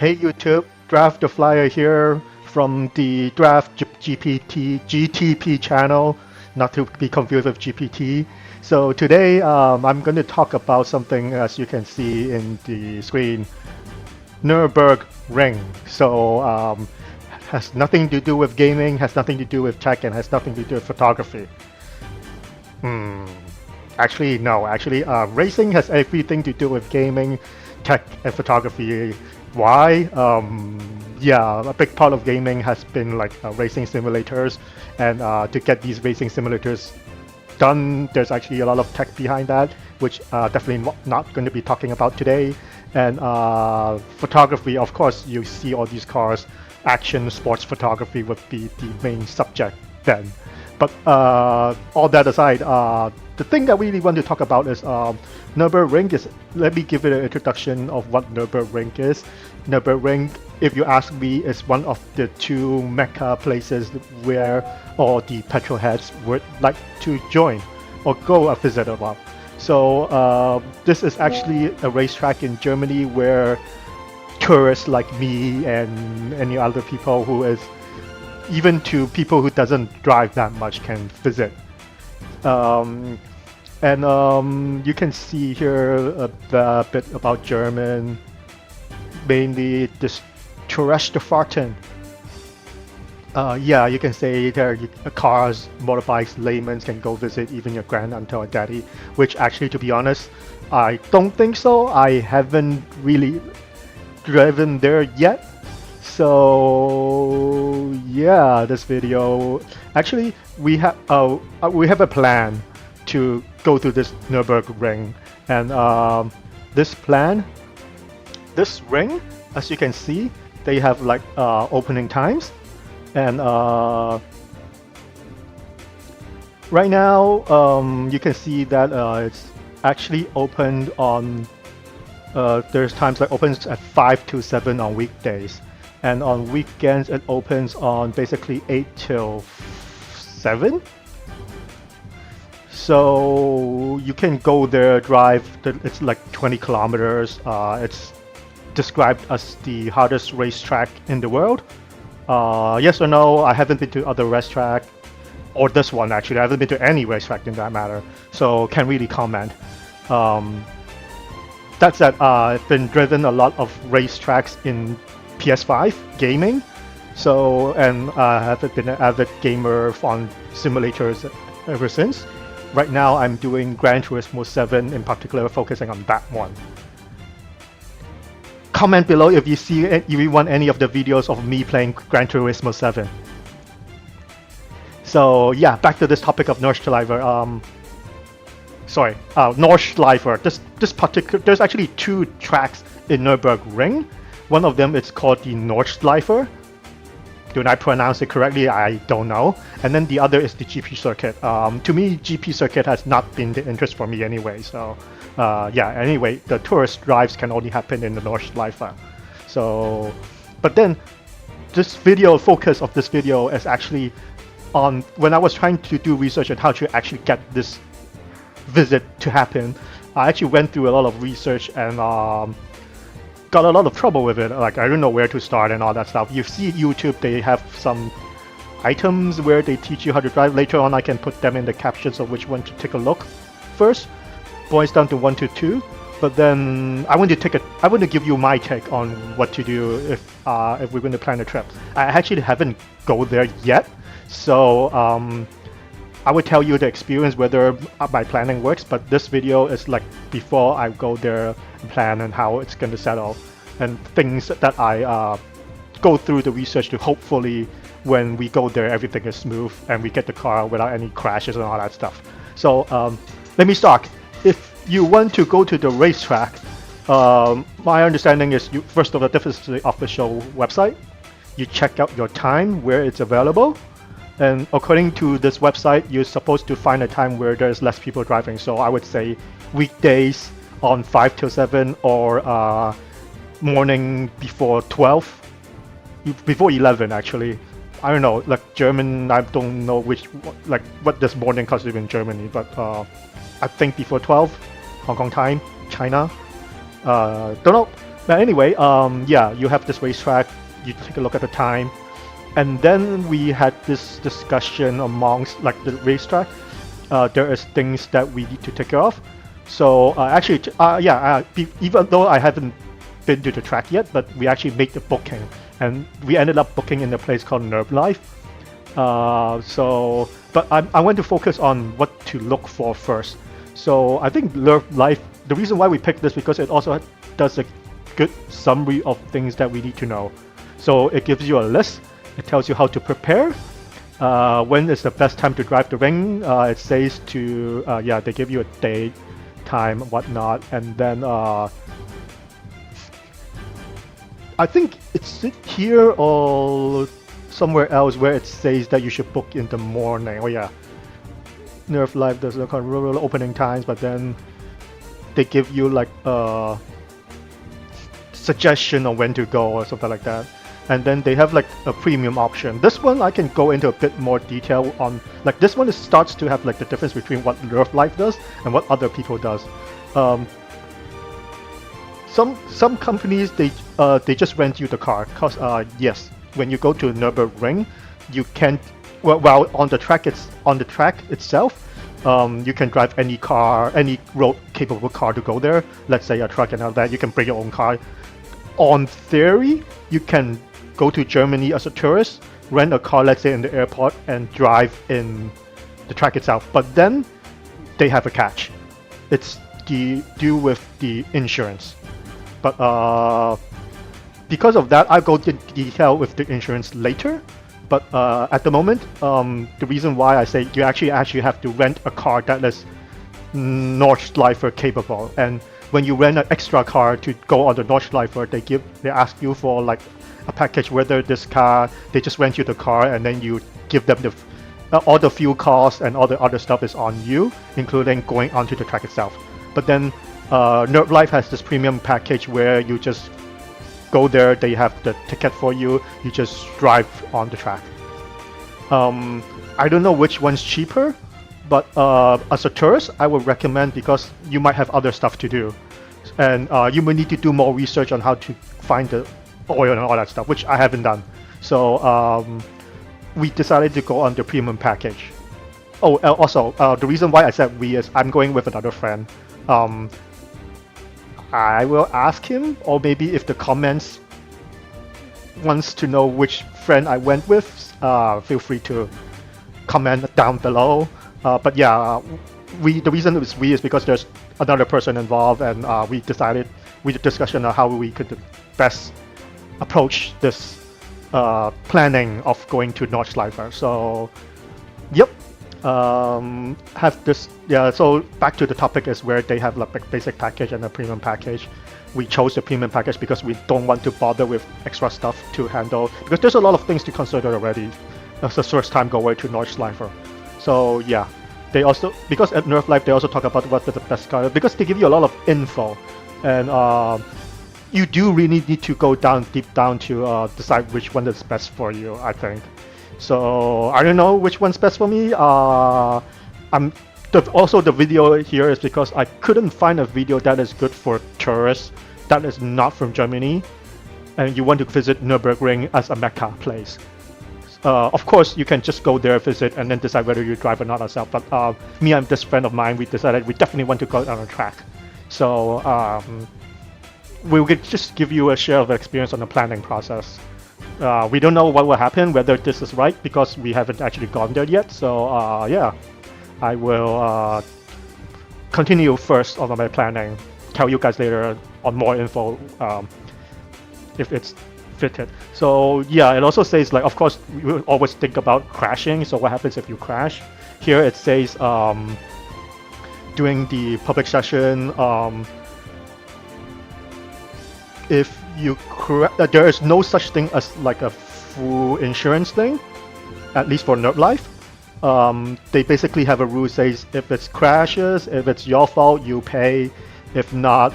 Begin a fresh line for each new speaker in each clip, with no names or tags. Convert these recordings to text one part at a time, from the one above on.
Hey YouTube, Draft the Flyer here from the GTP channel, not to be confused with GPT. So today I'm going to talk about something, as you can see in the screen, Nurburgring. So has nothing to do with gaming, has nothing to do with tech, and has nothing to do with photography. Hmm. Actually, no. Actually, racing has everything to do with gaming, tech, and photography. Why? Yeah, a big part of gaming has been like racing simulators, and to get these racing simulators done, there's actually a lot of tech behind that, which definitely not going to be talking about today. And photography, of course, you see all these cars. Action sports photography would be the main subject then. But all that aside, the thing that we really want to talk about is Nurburgring. Let me give it an introduction of what Nurburgring is. Nurburgring, if you ask me, is one of the two mecca places where all the petrol heads would like to join or go a visit about. So this is actually a racetrack in Germany where tourists like me and any other people who is even to people who doesn't drive that much can visit. You can see here a bit about German, mainly this Touristfahrten. Yeah, you can say there cars, motorbikes, laymen can go visit even your grandaunt or daddy, which actually, to be honest, I don't think so. I haven't really driven there yet. So yeah, this video actually we have a plan to go to this Nurburgring, and this ring, as you can see, they have like opening times, and right now you can see that it's actually opened on. There's times that opens at 5 to 7 on weekdays. And on weekends, it opens on basically 8 till 7. So you can go there, drive. It's like 20 kilometers. It's described as the hardest racetrack in the world. Yes or no, I haven't been to other racetrack, or this one actually. I haven't been to any racetrack in that matter. So can't really comment. That said, I've been driven a lot of racetracks in PS5 gaming, and I have been an avid gamer on simulators ever since. Right now, I'm doing Gran Turismo 7 in particular, focusing on that one. Comment below if you want any of the videos of me playing Gran Turismo 7. So yeah, back to this topic of Nordschelife. Nordschleife. There's actually two tracks in Nürburgring. One of them is called the Nordschleife. Did I pronounce it correctly? I don't know. And then the other is the GP circuit. To me, GP circuit has not been the interest for me anyway. So yeah. Anyway, the tourist drives can only happen in the Nordschleife. So, but then this focus of this video is actually on when I was trying to do research on how to actually get this visit to happen. I actually went through a lot of research and got a lot of trouble with it. Like, I don't know where to start and all that stuff. You see YouTube, they have some items where they teach you how to drive. Later on, I can put them in the captions of which one to take a look first. Boils down to 1 to 2. But then I want to give you my take on what to do if we're going to plan a trip. I actually haven't go there yet, so I would tell you the experience whether my planning works, but this video is like before I go there and plan and how it's going to settle and things that I go through the research to hopefully when we go there everything is smooth and we get the car without any crashes and all that stuff. So let me start. If you want to go to the racetrack, my understanding is first of all, this is the official website. You check out your time where it's available. And according to this website, you're supposed to find a time where there's less people driving. So I would say weekdays on 5 till 7 or morning before 12, before 11 actually. I don't know, like German, I don't know what this morning constitutes in Germany, but I think before 12, Hong Kong time, China. Don't know. But anyway, yeah, you have this racetrack. You take a look at the time, and then we had this discussion amongst like the racetrack. There is things that we need to take care of. So actually, yeah, even though I haven't been to the track yet, but we actually made the booking, and we ended up booking in a place called Nurburgring. But I want to focus on what to look for first. So I think Nurburgring, the reason why we picked this because it also does a good summary of things that we need to know. So it gives you a list. It tells you how to prepare. When is the best time to drive the ring? It says to yeah, they give you a date, time, whatnot, and then I think it's here or somewhere else where it says that you should book in the morning. Oh yeah, Nurschelife does look on rural opening times, but then they give you like a suggestion on when to go or something like that. And then they have like a premium option. This one I can go into a bit more detail on. Like this one starts to have like the difference between what Nurschelife does and what other people does. Some companies they just rent you the car. Cause yes, when you go to Nurburgring, you can't. Well, on the track itself, you can drive any car, any road capable car to go there. Let's say a truck and all that. You can bring your own car. On theory, you can go to Germany as a tourist, rent a car, let's say in the airport, and drive in the track itself. But then they have a catch. It's due with the insurance. But because of that, I'll go into detail with the insurance later. But at the moment, the reason why I say you actually have to rent a car that is Nordschelife capable. And when you rent an extra car to go on the Nordschelife, they ask you for like a package, whether this car, they just rent you the car and then you give them all the fuel costs and all the other stuff is on you, including going onto the track itself. But then Nurschelife has this premium package where you just go there, they have the ticket for you, you just drive on the track. I don't know which one's cheaper, but as a tourist, I would recommend because you might have other stuff to do. And you may need to do more research on how to find the oil and all that stuff, which I haven't done. So we decided to go on the premium package. Oh, also, the reason why I said we is I'm going with another friend. I will ask him, or maybe if the comments wants to know which friend I went with, feel free to comment down below. But yeah, the reason it was we is because there's another person involved, and we did discussion on how we could best approach this planning of going to Nordschleife. So, yep. Have this, yeah, so back to the topic is where they have like a basic package and a premium package. We chose the premium package because we don't want to bother with extra stuff to handle, because there's a lot of things to consider already. That's the first time going to Nordschleife. So yeah, they also, because at Nurschleife they also talk about what the best car, because they give you a lot of info, and you do really need to go deep down to decide which one is best for you, I think. So I don't know which one's best for me. Also the video here is because I couldn't find a video that is good for tourists that is not from Germany, and you want to visit Nurburgring as a Mecca place. Of course, you can just go there, visit, and then decide whether you drive or not yourself. But me and this friend of mine, we decided we definitely want to go on a track. So we will just give you a share of experience on the planning process. We don't know what will happen, whether this is right, because we haven't actually gone there yet. So yeah, I will continue first on my planning. Tell you guys later on more info if it's fitted. So yeah, it also says like, of course, we will always think about crashing. So what happens if you crash? Here it says during the public session, if you there is no such thing as like a full insurance thing, at least for Nurschleife. They basically have a rule says if it's crashes, if it's your fault, you pay. If not,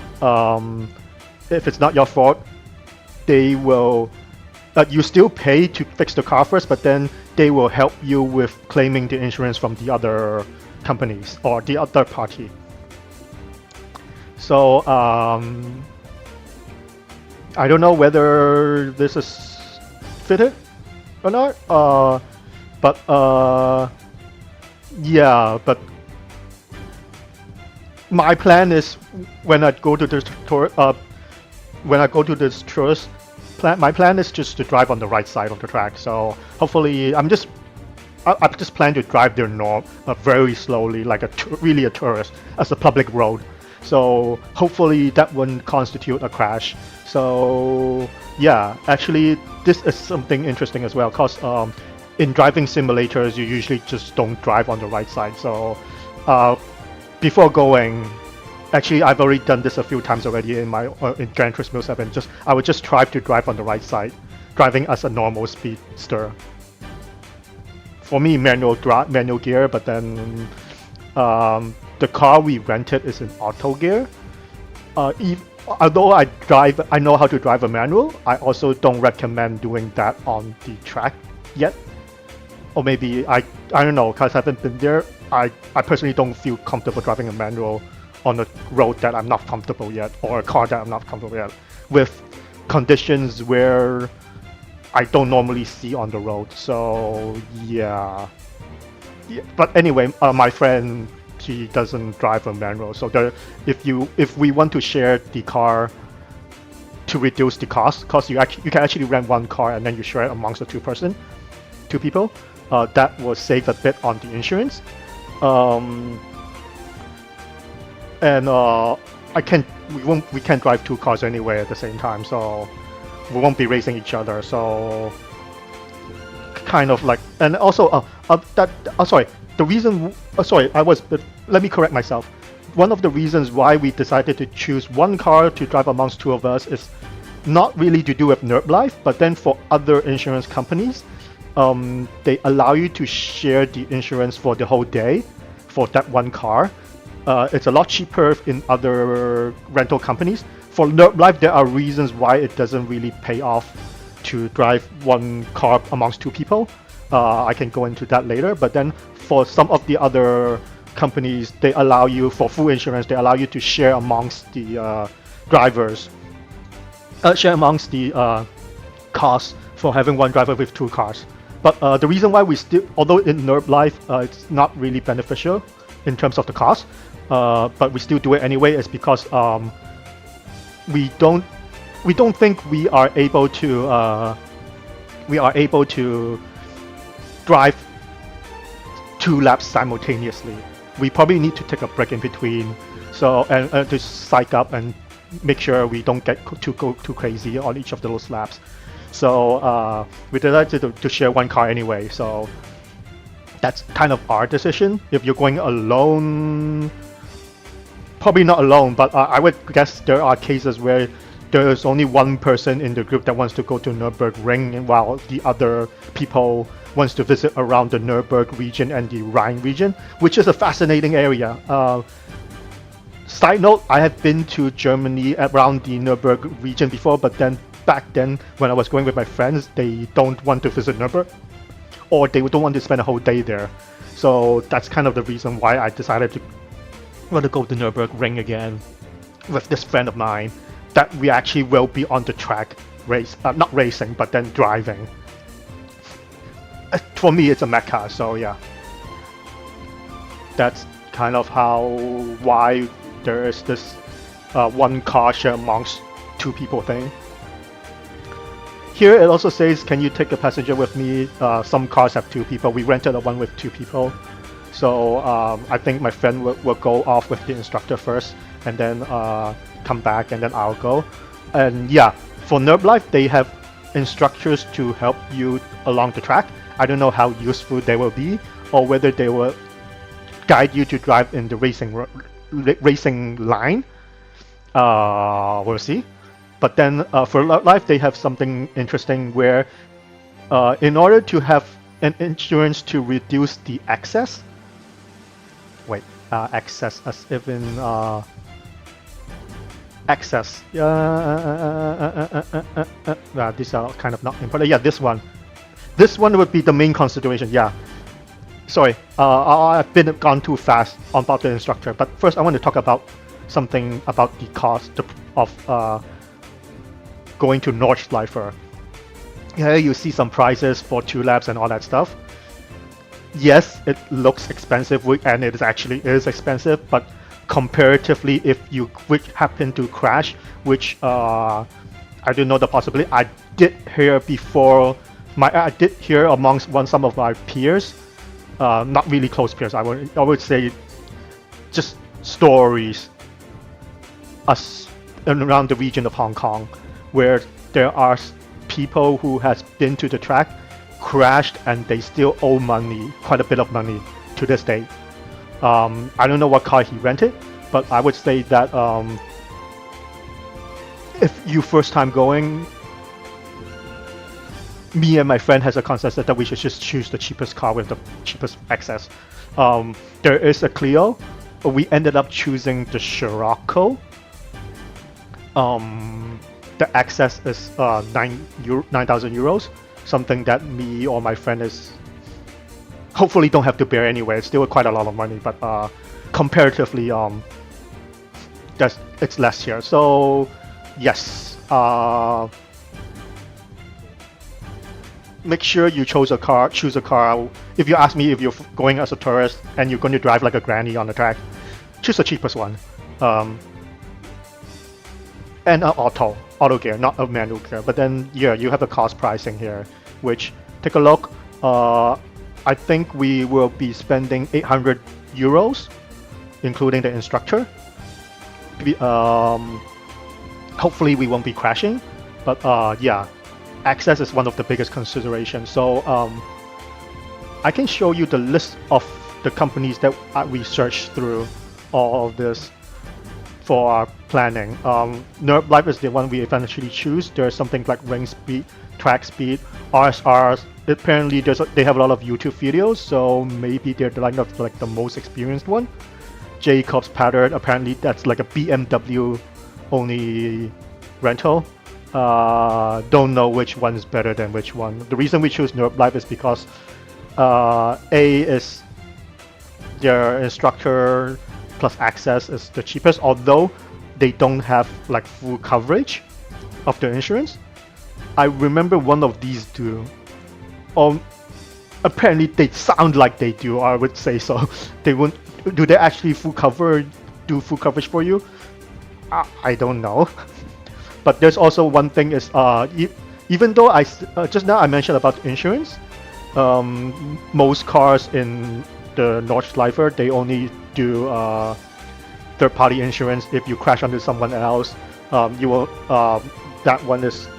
if it's not your fault, they will. You still pay to fix the car first, but then they will help you with claiming the insurance from the other companies or the other party. So I don't know whether this is fitted or not. But yeah, but my plan is when I go to this tour, when I go to this tourist plan, my plan is just to drive on the right side of the track. So hopefully, I just plan to drive there very slowly, like really a tourist, as a public road. So hopefully that won't constitute a crash. So yeah, actually this is something interesting as well, cause in driving simulators you usually just don't drive on the right side. So before going, actually I've already done this a few times already in my in Gran Turismo 7. I would just try to drive on the right side, driving as a normal speedster. For me, manual gear, but then the car we rented is in auto gear. Although I know how to drive a manual, I also don't recommend doing that on the track yet. Or maybe I don't know, because I haven't been there. I personally don't feel comfortable driving a manual on a road that I'm not comfortable yet, or a car that I'm not comfortable yet, with conditions where I don't normally see on the road. So yeah. But anyway, my friend, he doesn't drive a manual. So if we want to share the car to reduce the cost, because you can actually rent one car and then you share it amongst the two people. That will save a bit on the insurance. And we can't drive two cars anyway at the same time, so we won't be racing each other. So kind of like, and also sorry, the reason let me correct myself. One of the reasons why we decided to choose one car to drive amongst two of us is not really to do with Nurburgring, but then for other insurance companies, they allow you to share the insurance for the whole day for that one car. It's a lot cheaper in other rental companies. For Nurburgring, there are reasons why it doesn't really pay off to drive one car amongst two people. I can go into that later. But then for some of the other companies, they allow you, for full insurance, they allow you to share amongst the drivers. Share amongst the costs for having one driver with two cars. But the reason why we still, although in Nurburgring it's not really beneficial in terms of the cost, but we still do it anyway, is because we don't think we are able to drive 2 laps simultaneously. We probably need to take a break in between, so and to psych up and make sure we don't go too crazy on each of those laps. So we decided to share one car anyway. So that's kind of our decision. If you're going alone, probably not alone, but I would guess there are cases where there is only one person in the group that wants to go to Nurburgring, while the other people wants to visit around the Nurburgring region and the Rhine region, which is a fascinating area. Side note, I have been to Germany around the Nurburgring region before, but then back then when I was going with my friends, they don't want to visit Nurburgring, or they don't want to spend a whole day there. So that's kind of the reason why I decided to want to go to Nurburgring again with this friend of mine, that we actually will be on the track not racing, but then driving. For me, it's a mecca, so yeah. That's kind of why there is this one car share amongst two people thing. Here it also says, can you take a passenger with me? Some cars have 2 people. We rented a one with 2 people. So I think my friend will go off with the instructor first, and then come back, and then I'll go. And yeah, for Nurburgring, they have instructors to help you along the track. I don't know how useful they will be, or whether they will guide you to drive in the racing line. We'll see. But then for Nurburgring, they have something interesting where in order to have an insurance to reduce the excess, excess as if in excess. These are kind of not important. Yeah, this one would be the main consideration. Yeah. Sorry, I've gone too fast on about the instructor. But first, I want to talk about something about the cost of going to Nordschleife. Yeah, you see some prices for 2 laps and all that stuff. Yes, it looks expensive, and it actually is expensive, but comparatively, if you happen to crash, which I don't know the possibility, I did hear before, I did hear amongst some of my peers, not really close peers, I would say just stories around the region of Hong Kong, where there are people who has been to the track, crashed, and they still owe money, quite a bit of money to this day. I don't know what car he rented, but I would say that if you first time going, me and my friend has a consensus that we should just choose the cheapest car with the cheapest access. There is a Clio, but we ended up choosing the Scirocco. The access is 9,000 euros, something that me or my friend is hopefully don't have to bear anyway. It's still quite a lot of money, but comparatively, it's less here. So yes, make sure you choose a car. If you ask me, if you're going as a tourist and you're going to drive like a granny on the track, choose the cheapest one. And an auto gear, not a manual gear. But then, yeah, you have the cost pricing here, which, take a look. I think we will be spending 800 euros, including the instructor. Hopefully we won't be crashing, but yeah, access is one of the biggest considerations. So I can show you the list of the companies that we searched through all of this for our planning. Nurburgring is the one we eventually choose. There's something like ring speed, track speed, RSRs. Apparently they have a lot of YouTube videos, so maybe they're like the most experienced one. Jacob's Pattern, apparently that's like a BMW only rental. Don't know which one is better than which one. The reason we choose Nurburgring is because A is their instructor plus access is the cheapest, although they don't have like full coverage of their insurance. I remember one of these do. Apparently they sound like they do, I would say so. They won't. Do they actually do full coverage for you? I don't know. But there's also one thing is even though just now I mentioned about insurance, most cars in the Nordschleife, they only do third-party insurance. If you crash onto someone else, you will that one is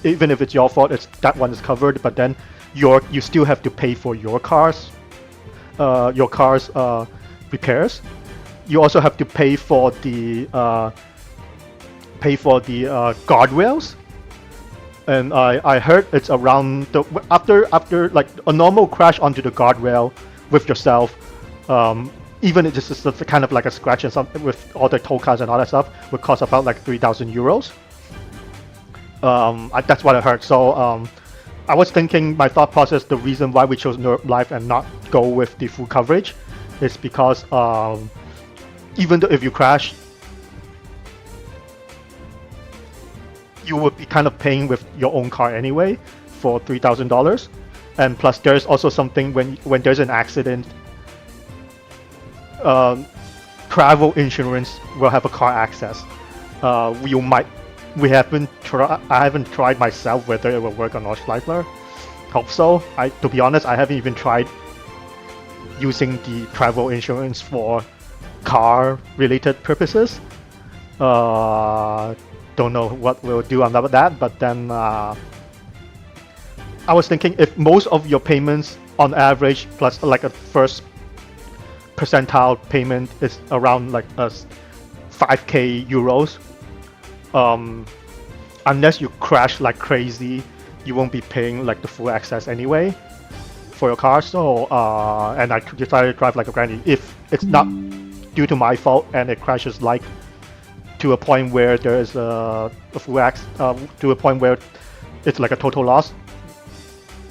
even if it's your fault, that one is covered. But then you still have to pay for your car's repairs. You also have to pay for the guardrails. And I heard it's around after like a normal crash onto the guardrail with yourself, even if it's just kind of like a scratch and something with all the toll cars and all that stuff, would cost about like 3,000 euros. That's what I heard. So I was thinking, my thought process, the reason why we chose Nordschleife and not go with the full coverage is because even though if you crash, you would be kind of paying with your own car anyway for $3,000, and plus there's also something when there's an accident, travel insurance will have a car access. I haven't tried myself whether it will work on Nordschleife. Hope so. To be honest, I haven't even tried using the travel insurance for car-related purposes. Don't know what we'll do on that, but then I was thinking if most of your payments on average plus like a first percentile payment is around like 5k euros, unless you crash like crazy, you won't be paying like the full access anyway for your car. So and I decided to drive like a granny. If it's not due to my fault and it crashes like to a point where there is a full to a point where it's like a total loss,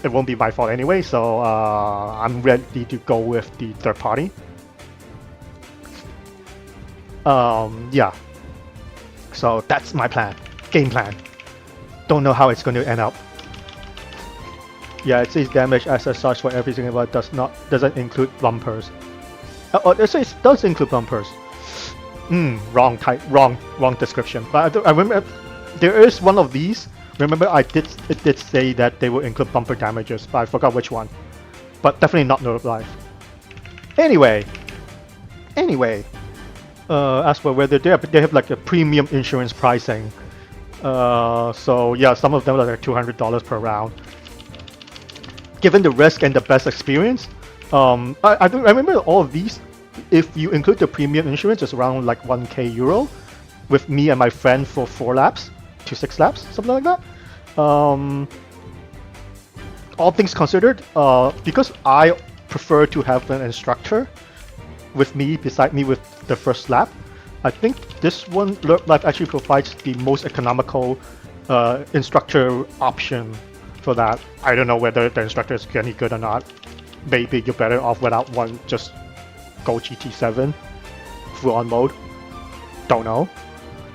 it won't be my fault anyway. So I'm ready to go with the third party. Yeah. So that's my game plan. don't know how it's going to end up. Yeah, it says damage as such for every single, but doesn't include bumpers. Oh, it says it does include bumpers. Wrong type, wrong description. But I remember there is one of these. Remember, it did say that they will include bumper damages, but I forgot which one. But definitely not Nurburgring. Anyway, as for whether they have like a premium insurance pricing. So yeah, some of them are like $200 per round. Given the risk and the best experience, I remember all of these. If you include the premium insurance, it's around like 1k euro, with me and my friend for 4 laps to 6 laps, something like that. All things considered, because I prefer to have an instructor with me beside me with the first lap, I think this one Nurburgring actually provides the most economical instructor option for that. I don't know whether the instructor is any good or not. Maybe you're better off without one. Just go GT7 full on mode. Don't know.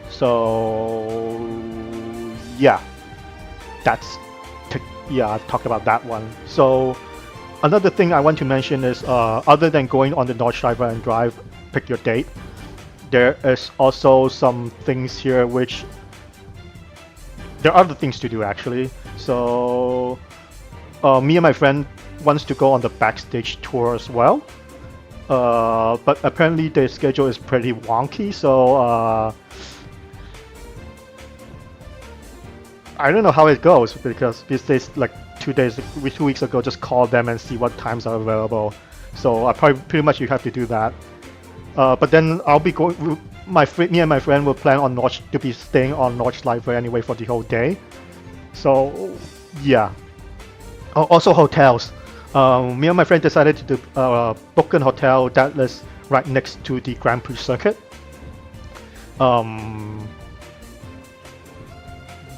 So yeah, I've talked about that one. So another thing I want to mention is other than going on the Nordschelife and drive, pick your date, there is also some things here which there are other things to do actually. So me and my friend wants to go on the backstage tour as well, but apparently the schedule is pretty wonky, so I don't know how it goes, because these days, like 2 weeks ago, just call them and see what times are available. So pretty much you have to do that. But then I'll be going. Me and my friend will plan on to be staying on Nordschelife anyway for the whole day. So yeah. Oh, also hotels. Me and my friend decided to book an hotel that is right next to the Grand Prix circuit.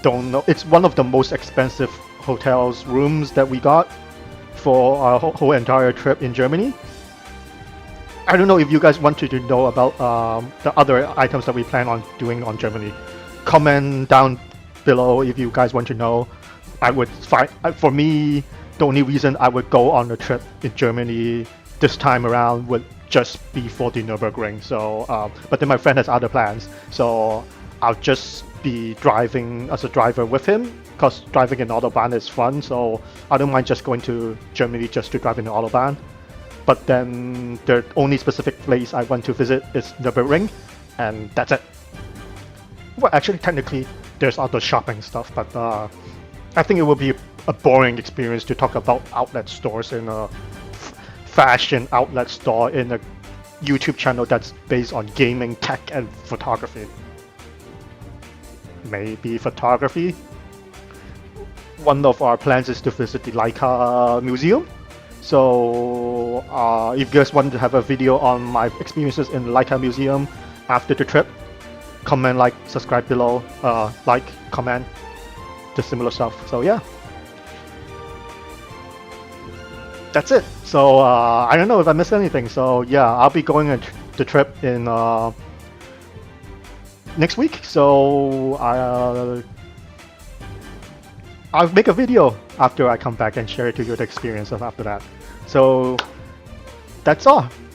Don't know. It's one of the most expensive hotels rooms that we got for our whole entire trip in Germany. I don't know if you guys wanted to know about the other items that we plan on doing on Germany. Comment down below if you guys want to know. I would find, for me, the only reason I would go on a trip in Germany this time around would just be for the Nurburgring. So, but then my friend has other plans, so I'll just be driving as a driver with him, because driving in Autobahn is fun. So I don't mind just going to Germany just to drive in the Autobahn. But then the only specific place I want to visit is Nurburgring, and that's it. Well, actually, technically, there's other shopping stuff, but I think it will be a boring experience to talk about outlet stores in a fashion outlet store in a YouTube channel that's based on gaming, tech, and photography. Maybe photography. One of our plans is to visit the Leica museum. So if you guys want to have a video on my experiences in the Leica museum after the trip, comment, like, subscribe below, like, comment, the similar stuff. So yeah, that's it. So I don't know if I missed anything. So yeah, I'll be going on the trip in next week. So I'll make a video after I come back and share it to you the experience of after that. So that's all.